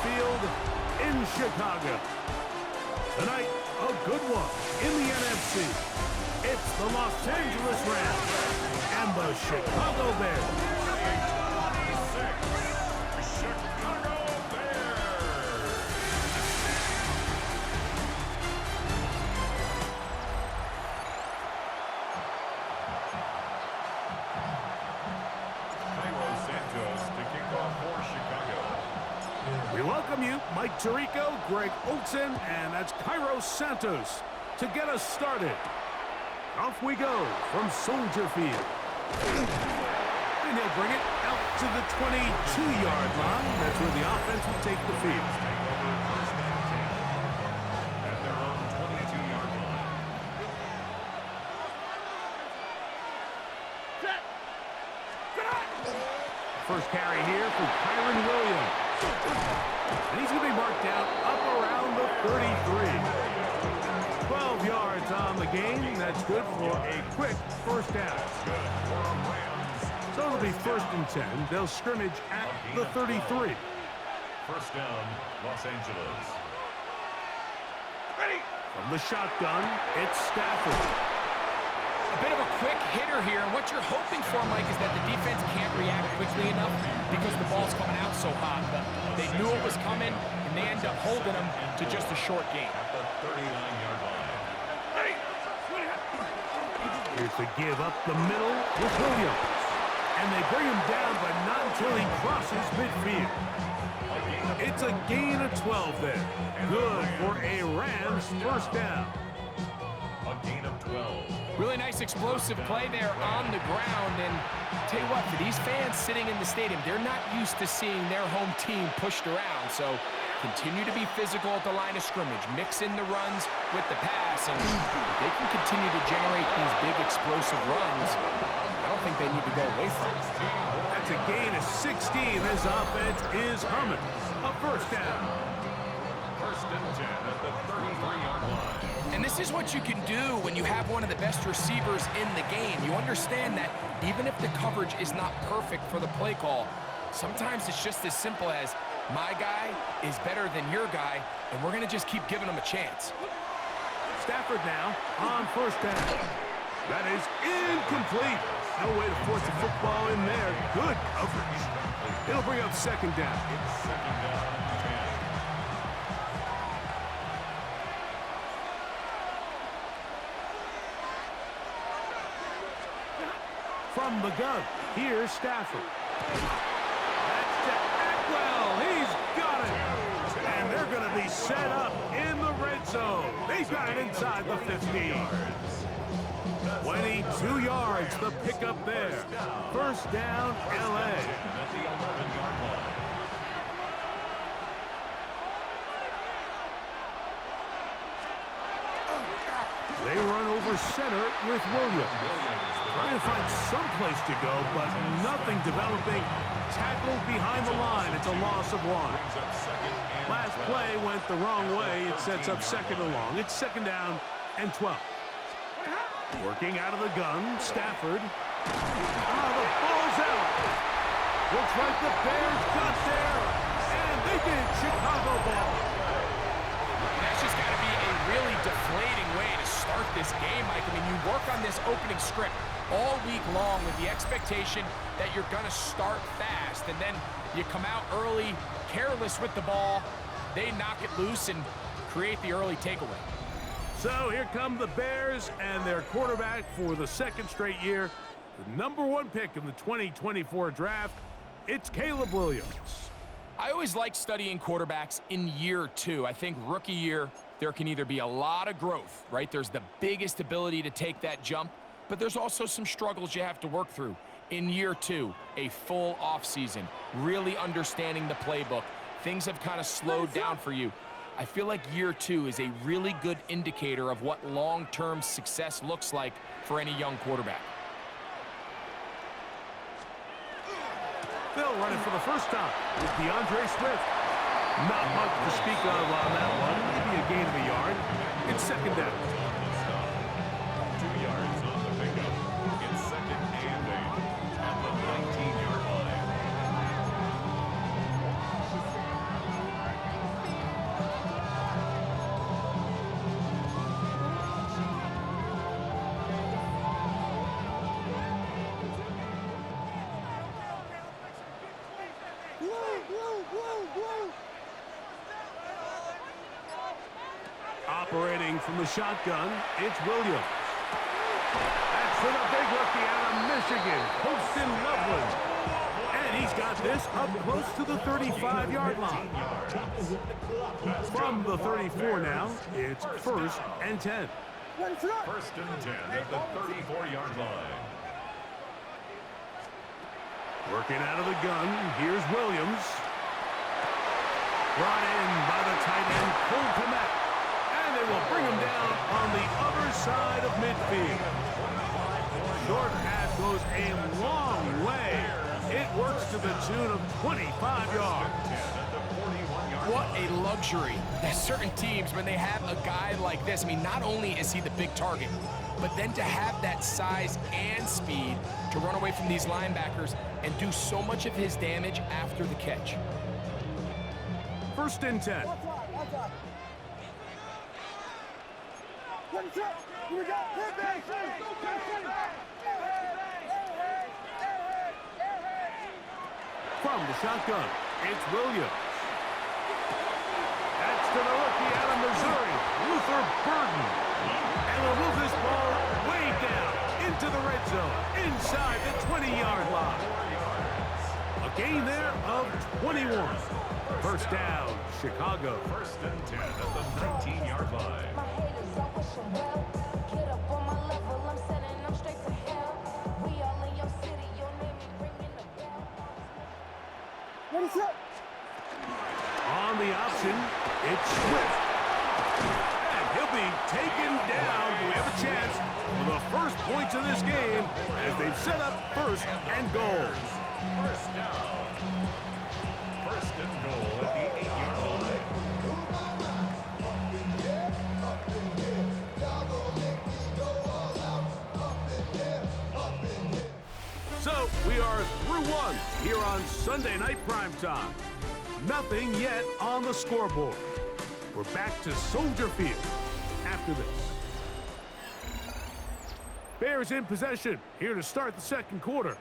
Field in Chicago. Tonight, a good one in the NFC. It's the Los Angeles Rams and the Chicago Bears. Chicago Bears. We welcome you, Mike Tirico, Greg Olson, and that's Cairo Santos to get us started. Off we go from Soldier Field. And he'll bring it out to the 22-yard line. That's where the offense will take the field. At their own 22-yard line. First carry here for Kyron Williams. And he's going to be marked down up around the 33. 12 yards on the game. That's good for a quick first down. So it'll be 1st and 10. They'll scrimmage at the 33. First down, Los Angeles. From the shotgun, it's Stafford. A bit of a quick hitter here, and what you're hoping for, Mike, is that the defense can't react quickly enough because the ball's coming out so hot. But they knew it was coming, and they end up holding them to just a short gain. At the 39-yard line. Here's the give up the middle with Williams. And they bring him down, but not until he crosses midfield. It's a gain of 12 there. Good for a Rams first down. A gain of 12. Really nice explosive play there on the ground. And tell you what, for these fans sitting in the stadium, they're not used to seeing their home team pushed around. So continue to be physical at the line of scrimmage. Mix in the runs with the pass. And if they can continue to generate these big explosive runs, I don't think they need to go away from it. That's a gain of 16. This offense is humming. A first down. First and 10 at the 33-yard line. And this is what you can do when you have one of the best receivers in the game. You understand that even if the coverage is not perfect for the play call, sometimes it's just as simple as my guy is better than your guy, and we're going to just keep giving him a chance. Stafford now on first down. That is incomplete. No way to force the football in there. Good coverage. It'll bring up second down. It's second down and 10. From the gun, here's Stafford. That's to Atwell. He's got it. And they're going to be set up in the red zone. They've got it inside the 50. 22 yards, the pickup there. First down, L.A. At the 11-yard line. They run over center with Williams. Trying to find some place to go, but nothing developing. Tackled behind the line. It's a loss of 1. Last play went the wrong way. It sets up second and long. It's second down and 12. Working out of the gun, Stafford. The ball's out. Looks like the Bears got there, and they did. Chicago ball. That's just got to be a really deflating way to start this game, Mike. I mean, you work on this opening script all week long with the expectation that you're going to start fast, and then you come out early, careless with the ball. They knock it loose and create the early takeaway. So here come the Bears and their quarterback for the second straight year. The #1 pick in the 2024 draft, it's Caleb Williams. I always like studying quarterbacks in year 2. I think rookie year, there can either be a lot of growth, right? There's the biggest ability to take that jump, but there's also some struggles you have to work through. In year 2, a full offseason, really understanding the playbook. Things have kind of slowed down for you. I feel like year 2 is a really good indicator of what long-term success looks like for any young quarterback. They'll run it for the first time with DeAndre Swift. Not much to speak of on that one. Maybe a gain of a yard. It's second down. 2 yards on the pickup. It's second and 8 at the 19-yard line. Operating from the shotgun, it's Williams. That's for the big rookie out of Michigan, Poston Loveland. And he's got this up close to the 35-yard line. From the 34 now, it's 1st and 10. 1st and 10 at the 34-yard line. Working out of the gun, here's Williams. Brought in by the tight end, Cole Kmet. And they will bring him down on the other side of midfield. Short pass goes a long way. It works to the tune of 25 yards. What a luxury. There's certain teams, when they have a guy like this, I mean, not only is he the big target, but then to have that size and speed to run away from these linebackers and do so much of his damage after the catch. 1st and 10. From the shotgun, it's Williams. That's to the rookie out of Missouri, Luther Burden. And he'll move this ball way down into the red zone, inside the 20-yard line. A gain there of 21. 1st down, Chicago. 1st and 10 at the 19-yard line. On the option, it's Swift. And he'll be taken down. Do we have a chance for the first points of this game as they've set up 1st and goal. 1st down. 1st and goal at the 8-yard line. So we are through one here on Sunday Night Primetime. Nothing yet on the scoreboard. We're back to Soldier Field after this. Bears in possession here to start the 2nd quarter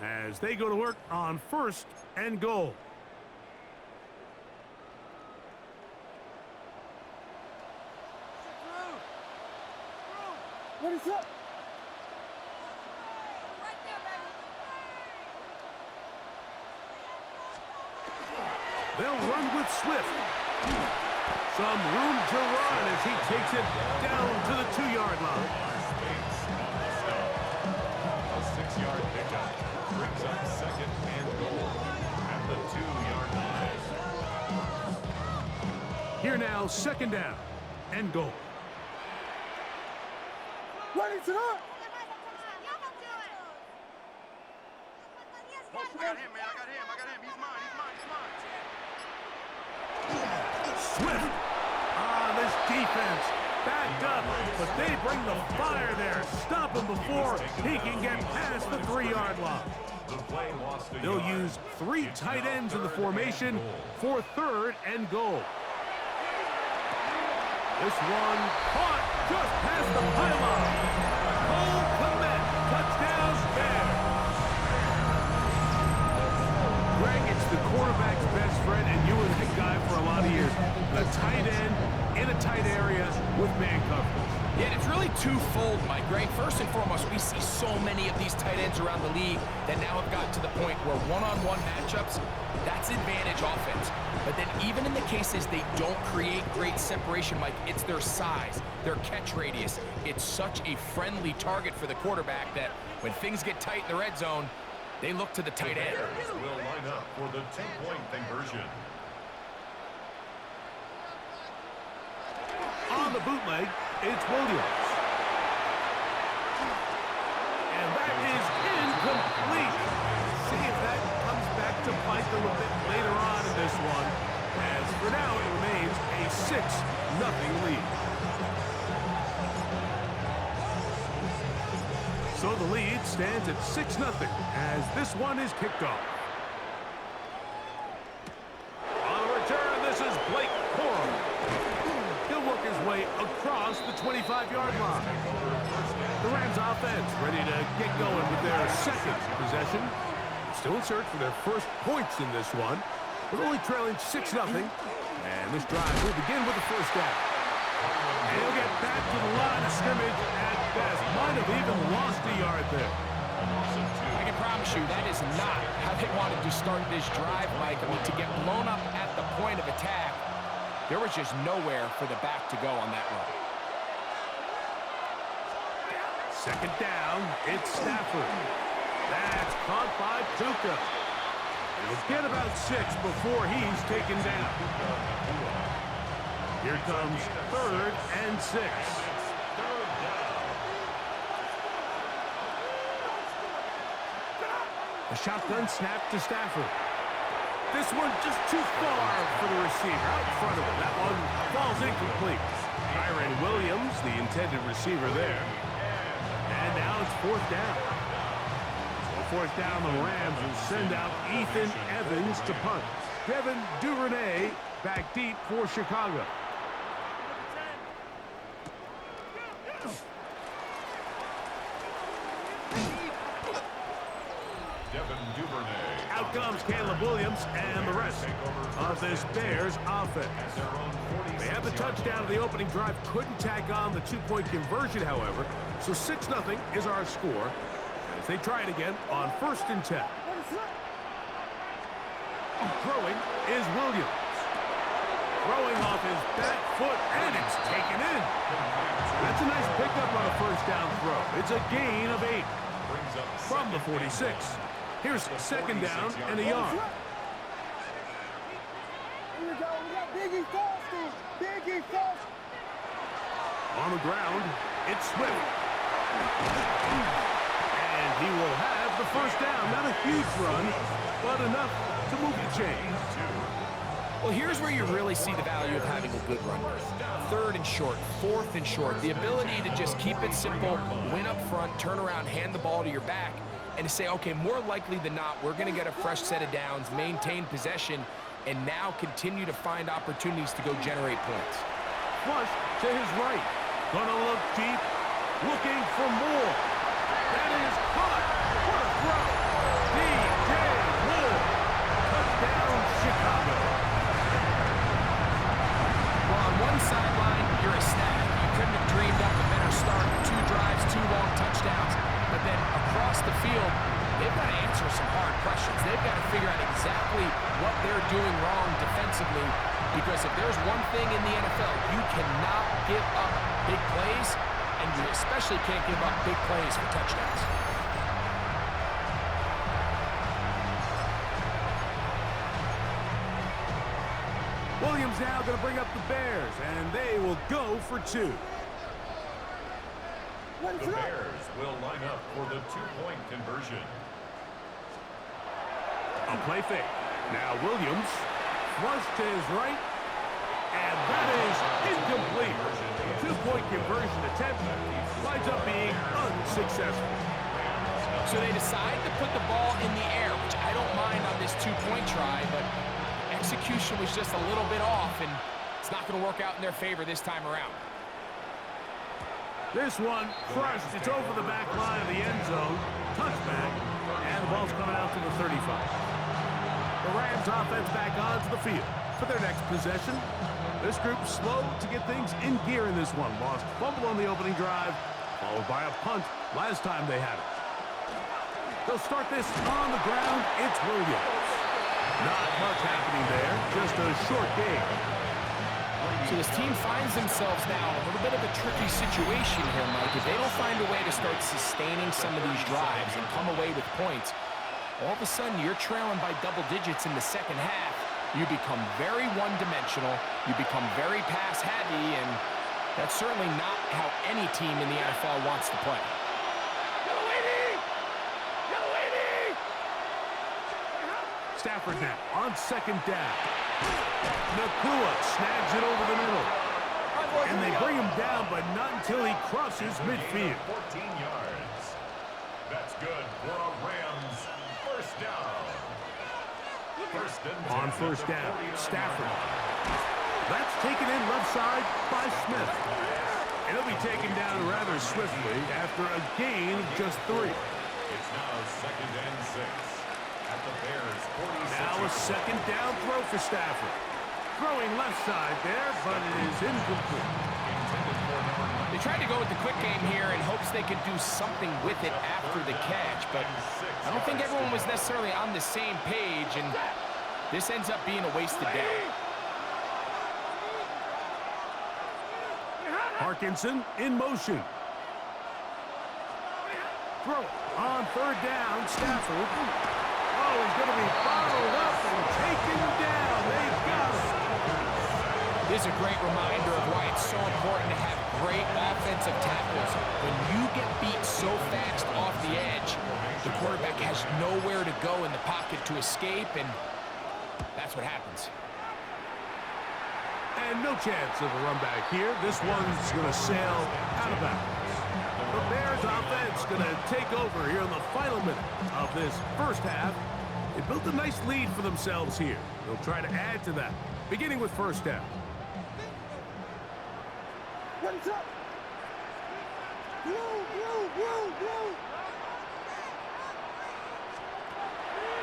as they go to work on 1st and goal. What is up? They'll run with Swift. Some room to run as he takes it down to the 2-yard line. A 6-yard pickup brings up 2nd and goal at the 2-yard line. Here now, 2nd down and goal. Ready to run! I got him, man. I got him. He's mine. Swift. This defense backed up, but they bring the fire there. Stop him before he can get past the 3-yard line. They'll use 3 tight ends in the formation for 3rd and goal. This one caught just past the pylon. Cole Kmet, touchdown Bears. Greg, it's the quarterback's best friend, and you were that guy for a lot of years. The tight end in a tight area with man coverage. Yeah, and it's really twofold, Mike, right? First and foremost, we see so many of these tight ends around the league that now have gotten to the point where one-on-one matchups, that's advantage offense. But then even in the cases they don't create great separation, Mike, it's their size, their catch radius. It's such a friendly target for the quarterback that when things get tight in the red zone, they look to the tight end. Will line up for the 2-point conversion. On the bootleg, it's Williams. And that is incomplete. See if that comes back to bite them a bit later on in this one. As for now, it remains a 6-0 lead. So the lead stands at 6-0 as this one is kicked off. On the return, this is Blake Corum. He'll work his way across the 25-yard line. The Rams offense ready to get going with their 2nd possession. Still in search for their first points in this one, but only trailing 6-0. And this drive will begin with the 1st down. And he'll get back to the line of scrimmage at best. Might have even lost a yard there. I can promise you that is not how they wanted to start this drive, Mike. I mean, to get blown up at the point of attack, there was just nowhere for the back to go on that run. Second down, it's Stafford. That's caught by Tuca. He'll get about 6 before he's taken down. Here comes 3rd and 6. A shotgun snap to Stafford. This one just too far for the receiver out in front of him. That one falls incomplete. Kyron Williams, the intended receiver there. And now it's 4th down. So 4th down, the Rams will send out Ethan Evans to punt. Devin Duvernay back deep for Chicago. Out comes Caleb Williams and the rest of this Bears offense. They have the touchdown of the opening drive, couldn't tack on the 2-point conversion, however. So 6-0 is our score as they try it again on 1st and 10. Throwing is Williams. Throwing off his back foot, and it's taken in. That's a nice pickup on a 1st down throw. It's a gain of 8 from the 46. Here's 2nd down and a yard. Here we go. We got Biggie Foster. Biggie Foster. On the ground, it's Swift. And he will have the 1st down. Not a huge run, but enough to move the chains. Well, here's where you really see the value of having a good run. 3rd and short, 4th and short. The ability to just keep it simple, win up front, turn around, hand the ball to your back, and to say, okay, more likely than not, we're going to get a fresh set of downs, maintain possession, and now continue to find opportunities to go generate points. Flush to his right. Gonna look deep, looking for more. That is caught. What a throw. D.J. Moore. Touchdown, Chicago. Well, on one sideline, you're ecstatic. You couldn't have dreamed up a better start. 2 drives, 2 long touchdowns. But then across the field, they've got to answer some hard questions. They've got to figure out exactly what they're doing wrong defensively, because if there's one thing in the NFL, you cannot give up big plays, and you especially can't give up big plays for touchdowns. Williams now going to bring up the Bears, and they will go for 2. The Bears will line up for the 2-point conversion. A play fake. Now Williams, flush to his right, and that is incomplete. 2-point conversion attempt winds up being unsuccessful. So they decide to put the ball in the air, which I don't mind on this 2-point try, but execution was just a little bit off, and it's not going to work out in their favor this time around. This one crushed. It's over the back line of the end zone. Touchback. And the ball's coming out to the 35. The Rams offense back onto the field for their next possession. This group slow to get things in gear in this one. Lost fumble on the opening drive, followed by a punt last time they had it. They'll start this on the ground. It's Williams. Not much happening there. Just a short game. So this team finds themselves now in a little bit of a tricky situation here, Mike. If they don't find a way to start sustaining some of these drives and come away with points, all of a sudden you're trailing by double digits in the second half. You become very one-dimensional. You become very pass-heavy, and that's certainly not how any team in the NFL wants to play. Stafford now on 2nd down. Nakua snags it over the middle. And they bring him down, but not until he crosses midfield. 14 yards. That's good for a Rams 1st down. On 1st down, Stafford. That's taken in left side by Smith. And he'll be taken down rather swiftly after a gain of just 3. It's now 2nd and 6. At the Bears 46. Now a 2nd down throw for Stafford. Throwing left side there, but it is incomplete. tried to go with the quick game here in hopes they could do something with it after the catch, but I don't think everyone was necessarily on the same page, and this ends up being a wasted down. Parkinson in motion. Throw on third down, Stafford. Oh, he's going to be followed up and taken down. They got him. This is a great reminder of why it's so important to have great offensive tackles. When you get beat so fast off the edge, the quarterback has nowhere to go in the pocket to escape, and that's what happens. And no chance of a run back here. This one's going to sail out of bounds. The Bears offense going to take over here in the final minute of this first half. They built a nice lead for themselves here. They'll try to add to that, beginning with first down. What's up? Blue.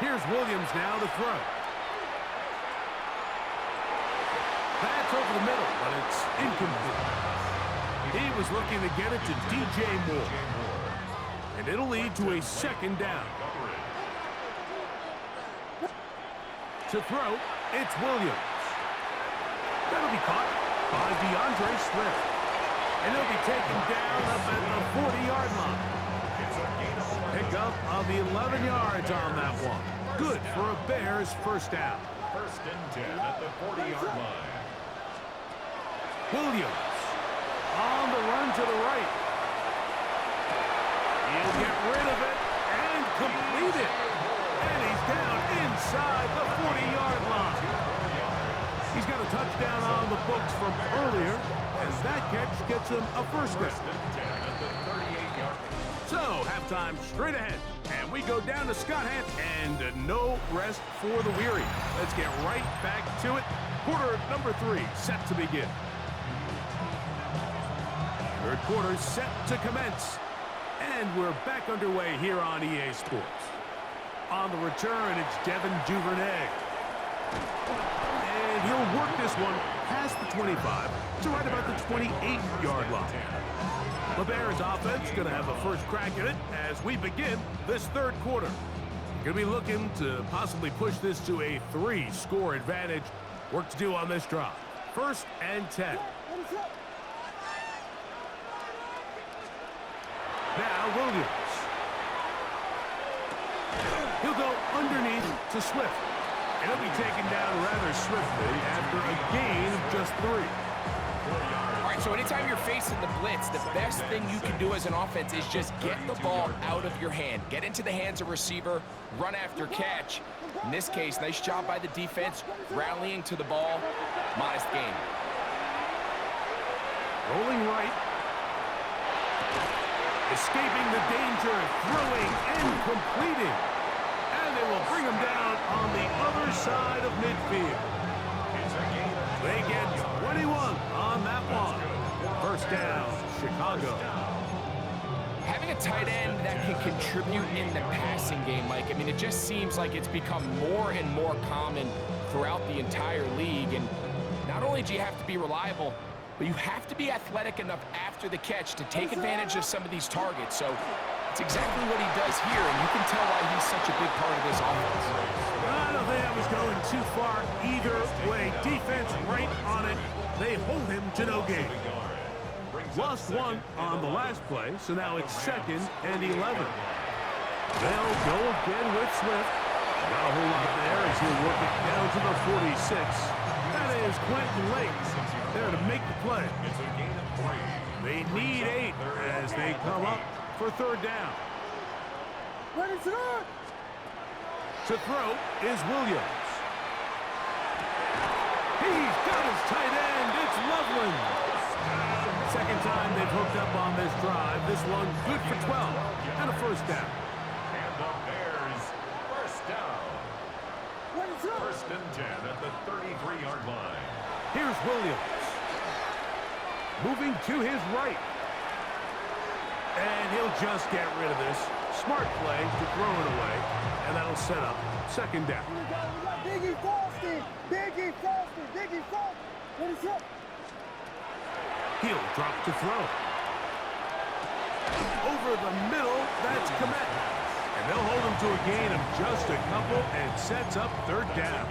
Here's Williams now to throw. That's over the middle, but it's incomplete. He was looking to get it to DJ Moore. And it'll lead to a second down. To throw, it's Williams. That'll be caught by DeAndre Swift. And he'll be taken down up at the 40-yard line. Pickup of 11 yards on that one. Good for a Bears first down. First and 10 at the 40-yard line. Williams on the run to the right. He'll get rid of it and complete it. And he's down inside the 40-yard line. He's got a touchdown on the books from earlier, and that catch gets him a first down. So, halftime straight ahead, and we go down to Scott Hampton, and no rest for the weary. Let's get right back to it. Quarter number 3 set to begin. Third quarter set to commence, and we're back underway here on EA Sports. On the return, it's Devin Duvernay. And he'll work this one past the 25 to right about the 28-yard line. The Bears offense going to have a first crack at it as we begin this third quarter. Going to be looking to possibly push this to a 3-score advantage. Work to do on this drive. First and 10. Now Williams. He'll go underneath to Swift. And he'll be taken down rather swiftly after a gain of just 3. All right, so anytime you're facing the blitz, the best thing you can do as an offense is just get the ball out of your hand. Get into the hands of receiver, run after catch. In this case, nice job by the defense, rallying to the ball. Modest gain. Rolling right. Escaping the danger, throwing and completing. And they will bring him down on the other side of midfield. They get 21 on that one. First down, Chicago. Having a tight end that can contribute in the passing game, Mike, I mean, it just seems like it's become more and more common throughout the entire league. And not only do you have to be reliable, but you have to be athletic enough after the catch to take advantage of some of these targets. So it's exactly what he does here, and you can tell why he's such a big part of this offense. I don't think I was going too far either way. Defense right on it. They hold him to no gain. Lost 1 on the last play, so now it's second and 11. They'll go again with Swift. Not a whole lot there as he'll work it down to the 46. That is Quentin Lake there to make the play. They need 8 as they come up for third down. Ready to run. To throw is Williams. He's got his tight end. It's Loveland. Second time they've hooked up on this drive. This one good for 12 and a first down. And the Bears first down. Ready to run. First and 10 at the 33-yard line. Here's Williams. Moving to his right. And he'll just get rid of this. Smart play to throw it away. And that'll set up second down. We got Biggie Foster. Ready to run. He'll drop to throw. Over the middle, that's Komet. And they'll hold him to a gain of just a couple and sets up third down.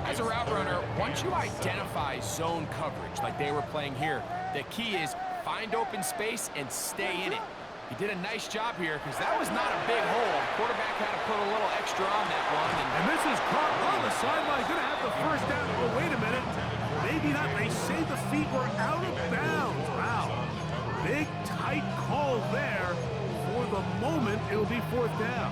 As a route runner, once you identify zone coverage like they were playing here, the key is find open space and stay in it. He did a nice job here because that was not a big hole. Quarterback had to put a little extra on that one. And this is caught on the sideline. Going to have the first down. Oh, wait a minute. Maybe not. They say the feet were out of bounds. Wow. Big, tight call there. For the moment, it'll be fourth down.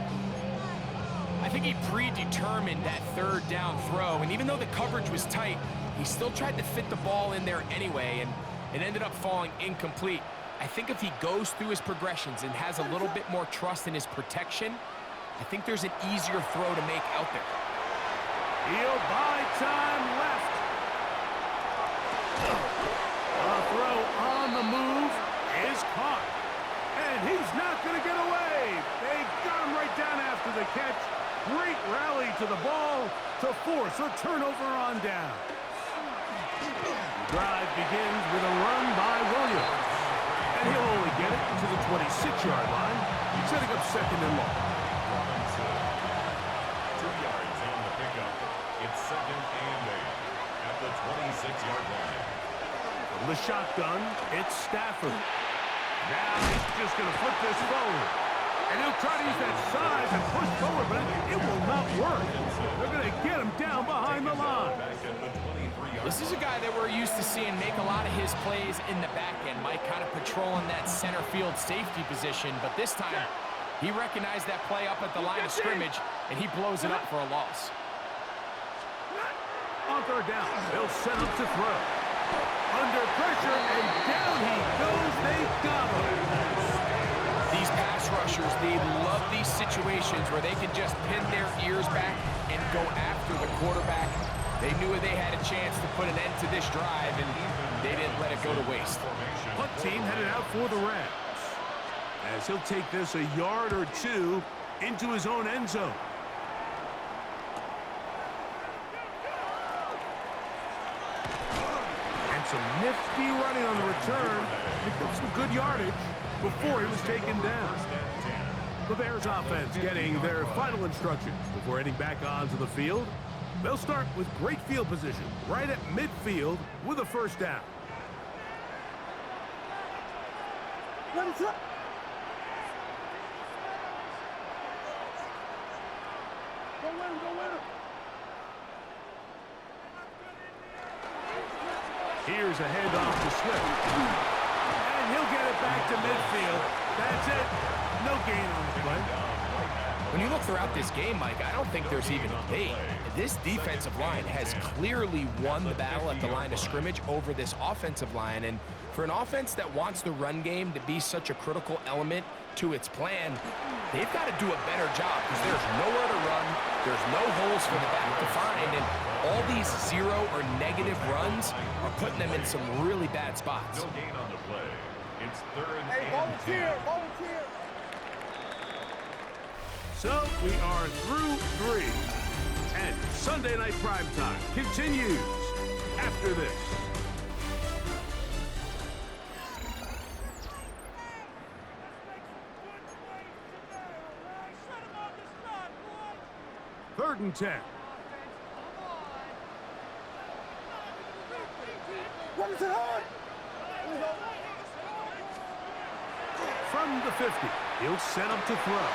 I think he predetermined that third down throw, and even though the coverage was tight, he still tried to fit the ball in there anyway, and it ended up falling incomplete. I think if he goes through his progressions and has a little bit more trust in his protection, I think there's an easier throw to make out there. He'll buy time left. A throw on the move is caught. And he's not going to get away. They got him right down after the catch. Great rally to the ball to force a turnover on down. The drive begins with a run by Williams. And he'll only get it to the 26-yard line, setting up second and long. 2 yards on the pickup. It's second and 8 at the 26-yard line. From the shotgun, it's Stafford. Now he's just going to flip this forward. And he'll try to use that size and push forward, but it will not work. They're going to get him down behind the line. This is a guy that we're used to seeing make a lot of his plays in the back end. Mike kind of patrolling that center field safety position, but this time he recognized that play up at the line of scrimmage, and he blows it up for a loss. On third down, they'll set up to throw. Under pressure, and down he goes. They got him. These pass rushers, they love these situations where they can just pin their ears back and go after the quarterback. They knew they had a chance to put an end to this drive, and they didn't let it go to waste. Punt team headed out for the Rams, as he'll take this a yard or two into his own end zone. And some nifty running on the return. Picked up some good yardage before he was taken down. The Bears offense getting their final instructions before heading back onto the field. They'll start with great field position right at midfield with a first down. Here's a handoff to Swift. And he'll get it back to midfield. That's it. No gain on the play. When you look throughout this game, Mike, I don't think there's even a debate. This defensive line has clearly won the battle at the line of scrimmage over this offensive line. And for an offense that wants the run game to be such a critical element to its plan, they've got to do a better job because there's nowhere to run. There's no holes for the back to find. And all these zero or negative runs are putting them in some really bad spots. No gain on the play. It's third and 10. Volunteer. So we are through 3. And Sunday Night Primetime continues after this. Third and 10. From the 50, he'll set up to throw.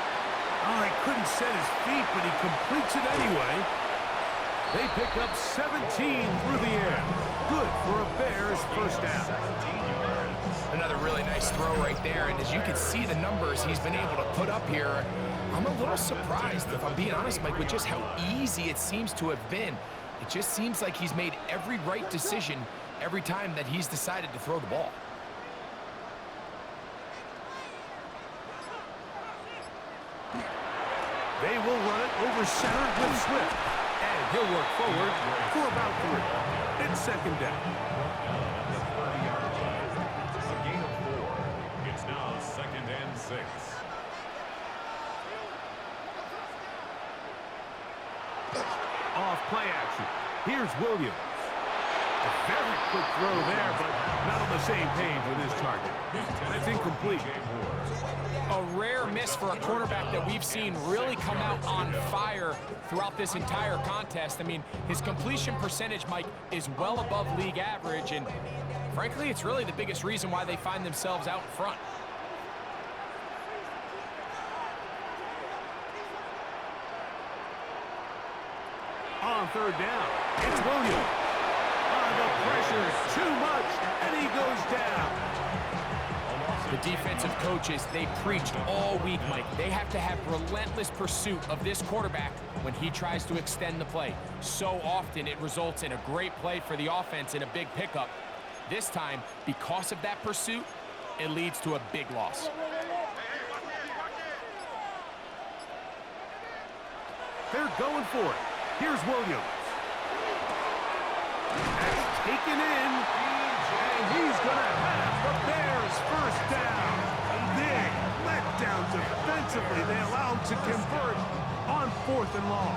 Oh, he couldn't set his feet, but he completes it anyway. They pick up 17 through the air. Good for a Bears first down. Another really nice throw right there, and as you can see the numbers he's been able to put up here, I'm a little surprised, if I'm being honest, Mike, with just how easy it seems to have been. It just seems like he's made every right decision every time that he's decided to throw the ball. They will run it over center with Swift. And he'll work forward for about 3. It's second down. A gain of 4. It's now second and 6. Off play action. Here's Williams. A very quick throw there, but not on the same page with his target. That's incomplete. A rare miss for a quarterback that we've seen really come out on fire throughout this entire contest. I mean, his completion percentage, Mike, is well above league average, and frankly, it's really the biggest reason why they find themselves out front. On third down, it's Williams. The pressure is too much, and he goes down. The defensive coaches, they preached all week, Mike. They have to have relentless pursuit of this quarterback when he tries to extend the play. So often it results in a great play for the offense and a big pickup. This time, because of that pursuit, it leads to a big loss. They're going for it. Here's Williams. That's taken in, and he's going to have the Bears first down. Big letdown defensively. They allow him to convert on 4th and long.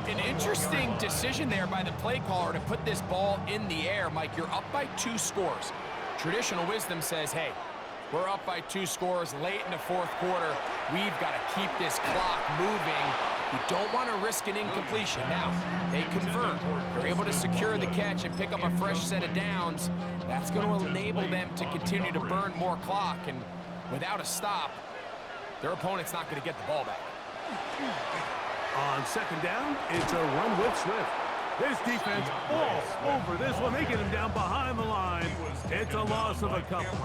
An interesting decision there by the play caller to put this ball in the air. Mike, you're up by 2 scores. Traditional wisdom says, hey, we're up by 2 scores late in the 4th quarter. We've got to keep this clock moving. You don't want to risk an incompletion. Now, they convert. They're able to secure the catch and pick up a fresh set of downs. That's going to enable them to continue to burn more clock. And without a stop, their opponent's not going to get the ball back. On 2nd down, it's a run with Swift. This defense all over this one. They get him down behind the line. It's a loss of a couple.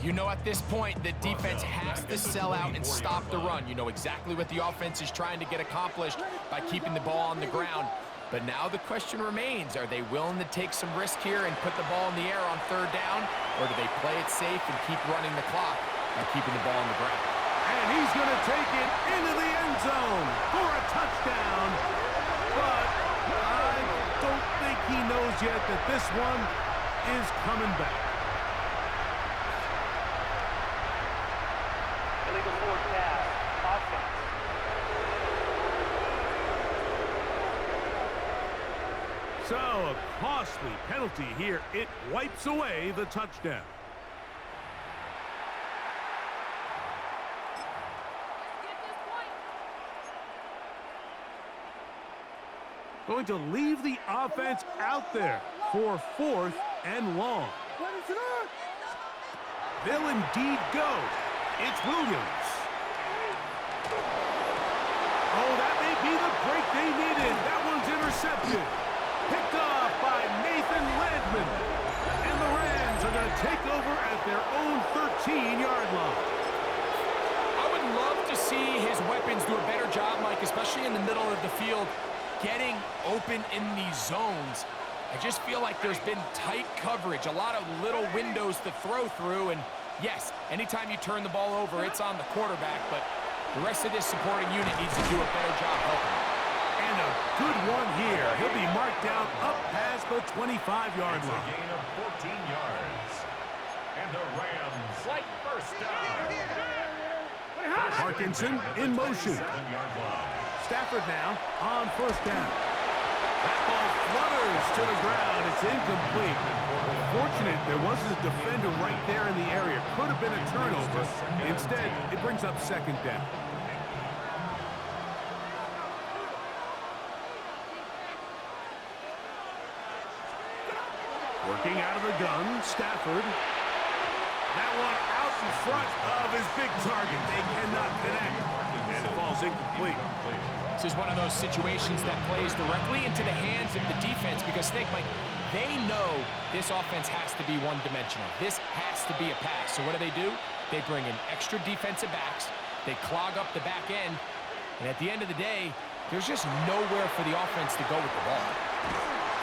You know at this point the defense has to sell out and stop the run. You know exactly what the offense is trying to get accomplished by keeping the ball on the ground. But now the question remains, are they willing to take some risk here and put the ball in the air on 3rd down? Or do they play it safe and keep running the clock by keeping the ball on the ground? And he's going to take it into the end zone for a touchdown. But I don't think he knows yet that this one is coming back. Illegal forward pass. Offense. So a costly penalty here. It wipes away the touchdown. Going to leave the offense out there for 4th and long. They'll indeed go. It's Williams. Oh, that may be the break they needed. That one's intercepted. Picked off by Nathan Landman. And the Rams are going to take over at their own 13-yard line. I would love to see his weapons do a better job, Mike, especially in the middle of the field, getting open in these zones. I just feel like there's been tight coverage, a lot of little windows to throw through, and yes, anytime you turn the ball over, it's on the quarterback, but the rest of this supporting unit needs to do a better job helping him. And a good one here. He'll be marked down up past the 25-yard line. A gain of 14 yards. And the Rams slight first down. Parkinson in motion. 7-yard line. Stafford now on 1st down. That ball flutters to the ground. It's incomplete. Fortunate there wasn't a defender right there in the area. Could have been a turnover. Instead, it brings up 2nd down. Working out of the gun, Stafford. That one out in front of his big target. They cannot connect. And it falls incomplete. This is one of those situations that plays directly into the hands of the defense because think, Mike, they know this offense has to be one-dimensional. This has to be a pass. So what do? They bring in extra defensive backs. They clog up the back end. And at the end of the day, there's just nowhere for the offense to go with the ball.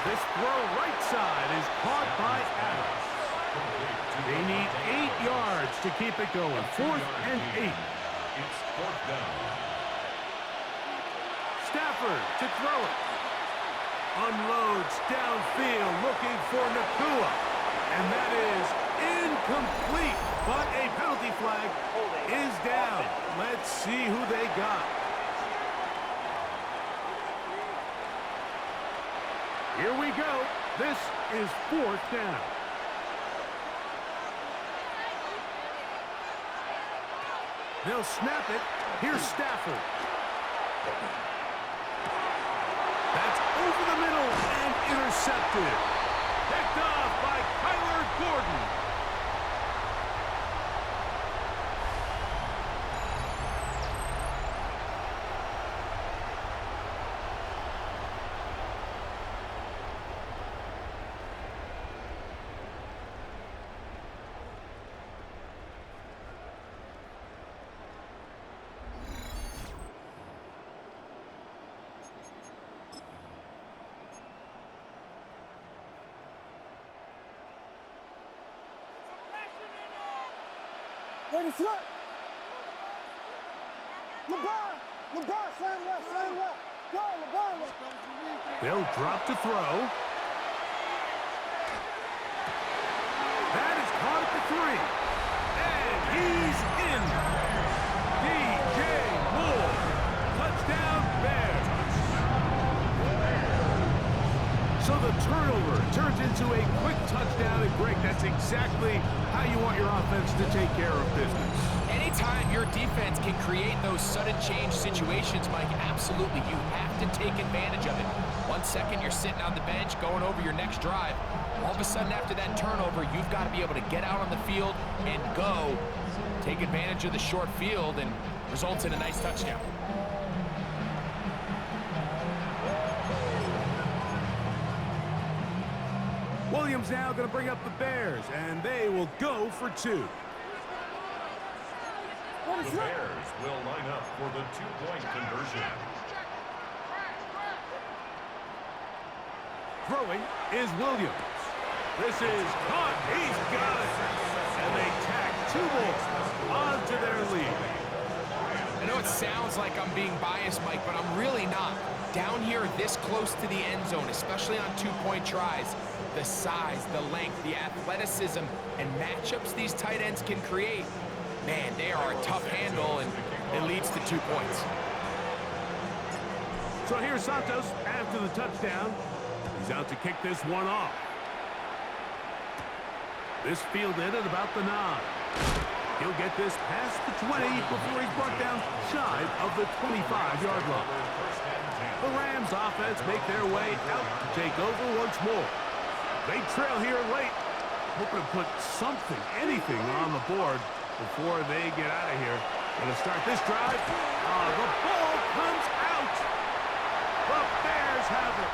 This throw right side is caught by Adams. They need 8 yards to keep it going. 4th and 8. It's 4th down. Stafford to throw it. Unloads downfield looking for Nakua. And that is incomplete. But a penalty flag is down. Let's see who they got. Here we go. This is 4th down. They'll snap it. Here's Stafford. That's over the middle and intercepted. Picked off by Kyler Gordon. Ready, flip. LeBron, slam left. Go, LeBron left. They'll drop to throw. That is caught at the 3. And he's in. DJ Moore. Touchdown, Bears. So the turnover turns into a quick touchdown. And Greg, that's exactly how you want your offense to take care of business. Anytime your defense can create those sudden change situations, Mike, absolutely, you have to take advantage of it. 1 second, you're sitting on the bench, going over your next drive. All of a sudden, after that turnover, you've got to be able to get out on the field and go. Take advantage of the short field and results in a nice touchdown. Williams now going to bring up the Bears, and they will go for 2. The Bears will line up for the 2-point conversion. Throwing is Williams. This is caught. He's got it. And they tack 2 more onto their lead. I know it sounds like I'm being biased, Mike, but I'm really not. Down here this close to the end zone, especially on 2-point tries, the size, the length, the athleticism, and matchups these tight ends can create, man, they are a tough handle, and it leads to 2 points. So here's Santos after the touchdown. He's out to kick this one off. This fielded at about the 9. He'll get this past the 20 before he's brought down shy of the 25-yard line. The Rams offense make their way out to take over once more. They trail here late, hoping to put something, anything on the board before they get out of here. Going to start this drive. The ball comes out. The Bears have it.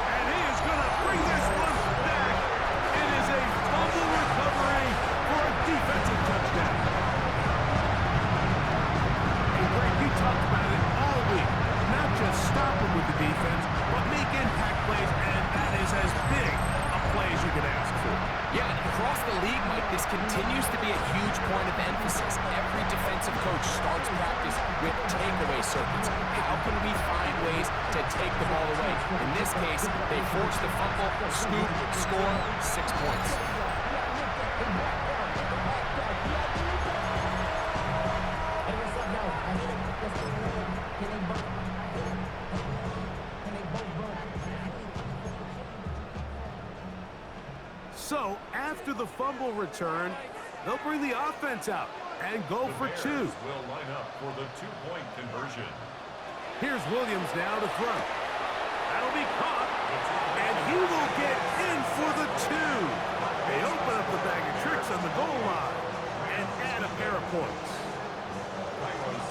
And he is going to bring this one back. It is a fumble recovery for a defensive touchdown. And Greg, you talked about it all week. Not just stopping with the defense, but make impact plays, and that is as big a play as you could ask for. Yeah, and across the league, Mike, this continues to be a huge point of emphasis. Every defensive coach starts practice with takeaway circuits. How can we find ways to take the ball away? In this case, they forced the fumble, scoop, score, 6 points. So, after the fumble return, they'll bring the offense out and go for 2. Will line up for the 2-point conversion. Here's Williams now to throw. That'll be caught, and he will get in for the 2. They open up the bag of tricks on the goal line and add a pair of points.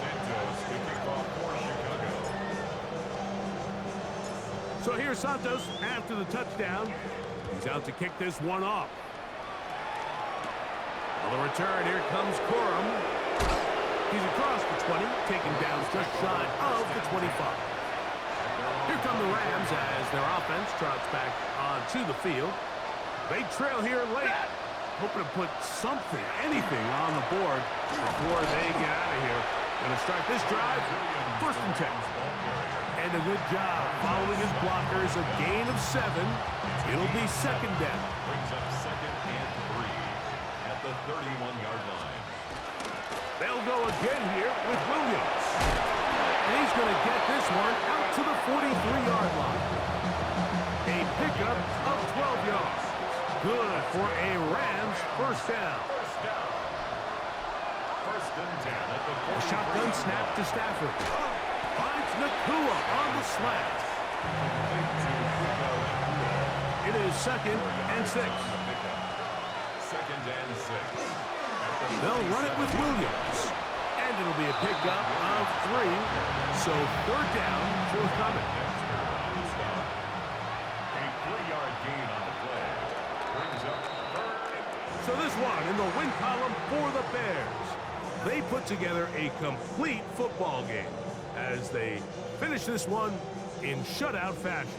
Santos to kick off for Chicago. So here's Santos after the touchdown. He's out to kick this one off. On the return, here comes Corum. He's across the 20, taken down just shy of the 25. Here come the Rams as their offense trots back onto the field. They trail here late, hoping to put something, anything on the board before they get out of here. Going to start this drive, 1st and 10. And a good job following his blockers, a gain of 7. It'll be 2nd down. Brings up 2nd and 3 at the 31-yard line. They'll go again here with Williams. And he's going to get this one out to the 43-yard line. A good for a Rams first down. First and 10 at the A shotgun snap to Stafford. Finds Nakua on the slant. It is 2nd and 6. Second and 6. They'll run it with Williams. And it'll be a pickup of 3. So 3rd down forthcoming. A 3-yard gain on the play. Brings up 3rd. So this one in the win column for the Bears. They put together a complete football game as they finish this one in shutout fashion.